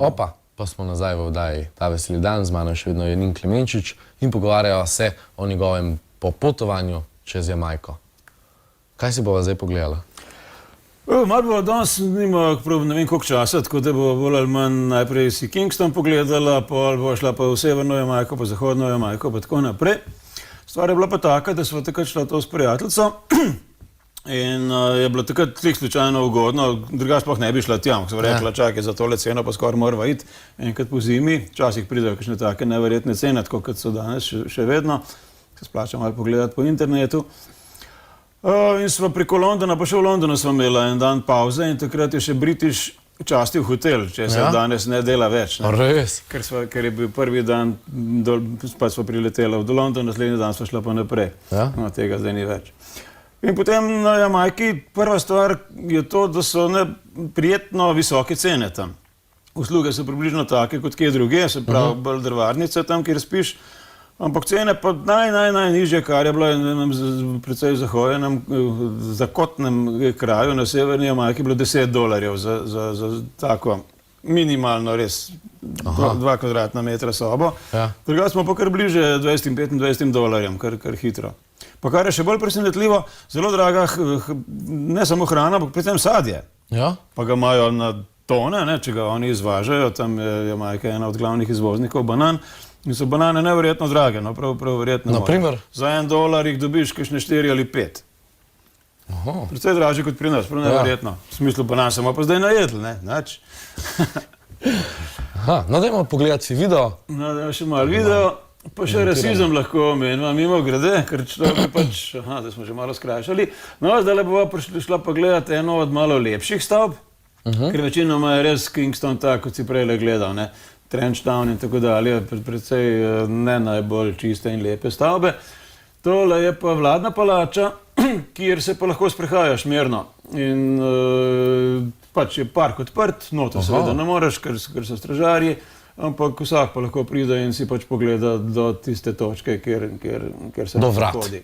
Opa, pa smo nazaj v oddaji Ta veseli dan, z mano je še vedno Janin Klemenčič in pogovarjava se o njegovem popotovanju čez Jamajko. Kaj si bova zdaj pogledala? Malo bo danes nima prav ne vem koliko časa, tako da bo bolj ali manj najprej si Kingston pogledala, pol bo šla pa v severno Jamajko, pa zahodno Jamajko, pa tako naprej. Stvar je bila pa taka, da sva takrat šla to s prijateljico in je bilo takrat tlik slučajno ugodno, drugače sploh ne bi šla tja, ko sva rekla, čakaj, za tole ceno pa skoraj morava iti enkrat po zimi, včasih pridejo kakšne take neverjetne cene, tako kot so danes še vedno, se splača malo pogledati po internetu. In sva preko Londona, pa še v Londonu sva imela en dan pauze in takrat je še British častil hotel, če se danes ne dela več. Res? Ker je bil prvi dan, pa sva priletela v London, naslednji dan sva šla pa naprej. No, tega zdaj ni več. In potem na Jamajki prva stvar je to, da so prijetno visoke cene tam. Usluge so približno take kot kje druge, se pravi bolj drvarnice tam, kjer spiš, ampak cene pa najnižje, kar je bilo v precej zahojenem, zakotnem kraju na severni Jamajki, bilo $10 za tako minimalno res 2 kvadratna metra sobo. Drugače smo pa kar bliže $20–25, kar hitro. Pa kar je še bolj presenetljivo, zelo draga, ne samo hrana, ampak predvsem sadje. Pa ga imajo na tone, če ga oni izvažajo, tam je Jamajka ena od glavnih izvoznikov banan. In so banane neverjetno drage, no prav verjetno. Naprimer? Za $1 jih dobiš kakšne 4 ali 5. Predvsej dražje kot pri nas, prav neverjetno. V smislu banan smo pa zdaj najedli, ne? Nač. No, dajmo pogledati si video. No, dajmo še malo video, pa še rasizem lahko omenjava mimo grede, ker človek pač, da smo že malo skrajšali. No, zdaj bova šla pa gledati eno od malo lepših stavb, ker večinoma je res Kingston tak, kot si prej gledal, ne? Trenchtown in tako dalje, predvsej ne najbolj čiste in lepe stavbe. Tole je pa vladna palača, kjer se pa lahko sprehajaš mirno. In pač je park odprt, noto seveda ne moreš, ker so stražarji, ampak vsak pa lahko pride in si pač pogleda do tiste točke, kjer se hodi.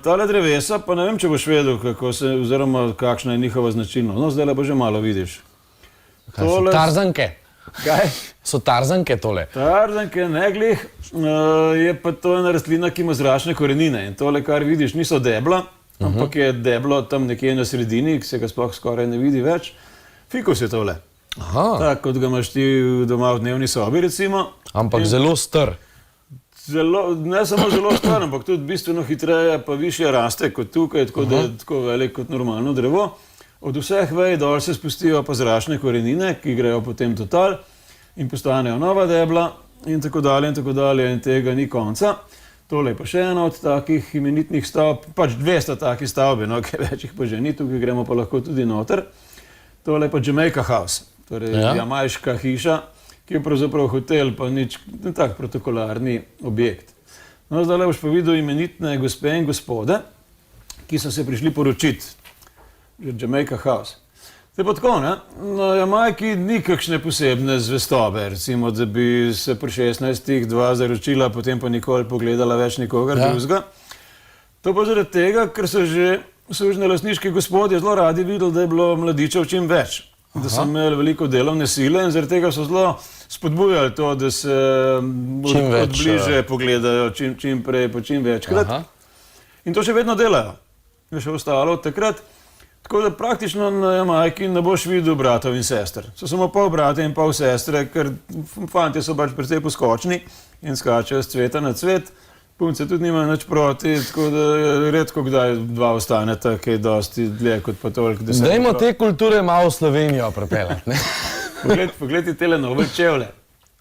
Tale drevesa, pa ne vem, če boš vedel, oziroma kakšna je njihova značilnost. No, zdaj pa že malo vidiš. Kaj so tarzanke? Kaj? So tarzanke tole? Tarzanke, ne glih, je pa to ena rastlina, ki ima zračne korenine in tole, kar vidiš, niso debla, ampak je deblo tam nekje na sredini, ki se ga sploh skoraj ne vidi več. Fikus je tole. Tako, kot ga imaš ti doma v dnevni sobi, recimo. Ampak zelo str. Ne samo zelo str, ampak tudi bistveno hitreje pa višje raste kot tukaj, tako da je tako velik kot normalno drevo. Od vseh vej dol se spustijo pa zračne korenine, ki grejo potem do tal in postanejo nova debla in tako dalje in tega ni konca. Tole je pa še ena od takih imenitnih stavb, pač 200 takih stavbe, no, kaj več jih pa že ni, tukaj gremo pa lahko tudi noter. Tole je pa Jamaica House, torej jamajška hiša, ki je pravzaprav hotel, pa nič tak protokolarni objekt. No, zdaj boš pa videl imenitne gospe in gospode, ki so se prišli poročiti. Jamaica House. Zdaj pa tako, ne? Na Jamajki ni kakšne posebne zvestobe, recimo, da bi se pri 16 dva zaročila, potem pa nikoli pogledala več nikogar drugega. To pa zaradi tega, ker so že sužnjelastniški gospodje zelo radi videli, da je bilo mladičev čim več. Da so imeli veliko delovne sile in zaradi tega so zelo spodbujali to, da se od bliže pogledajo čim prej, pa čim večkrat. In to še vedno delajo. Je še ostalo od takrat. Tako da praktično na Jamajki ne boš videl bratov in sester. So samo pol brate in pol sestre, ker fantje so pač precej poskočni in skačejo z cveta na cvet. Punce tudi nimajo nič proti, tako da redko kdaj dva ostaneta, kaj dosti dlje kot pa toliko. Dajmo te kulture malo v Slovenijo prepeljati, ne? Pogledi tele nove čevlje.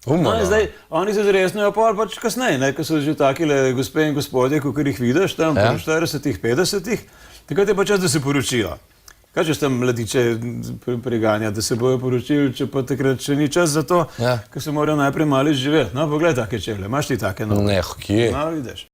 Zdaj, oni se zresnejo pač kasneje, ko so že takile gospe in gospodje, kakor jih vidiš tam po 40-ih, 50-ih, takrat je pa čas, da se poročijo. Kaj češ tam mladiče preganja, da se bojo poročili, če pa takrat še ni čas za to, ker se morajo najprej malo živeti. No, pogled take čevlje, imaš ti take nove? Ne, kje? No, vidiš.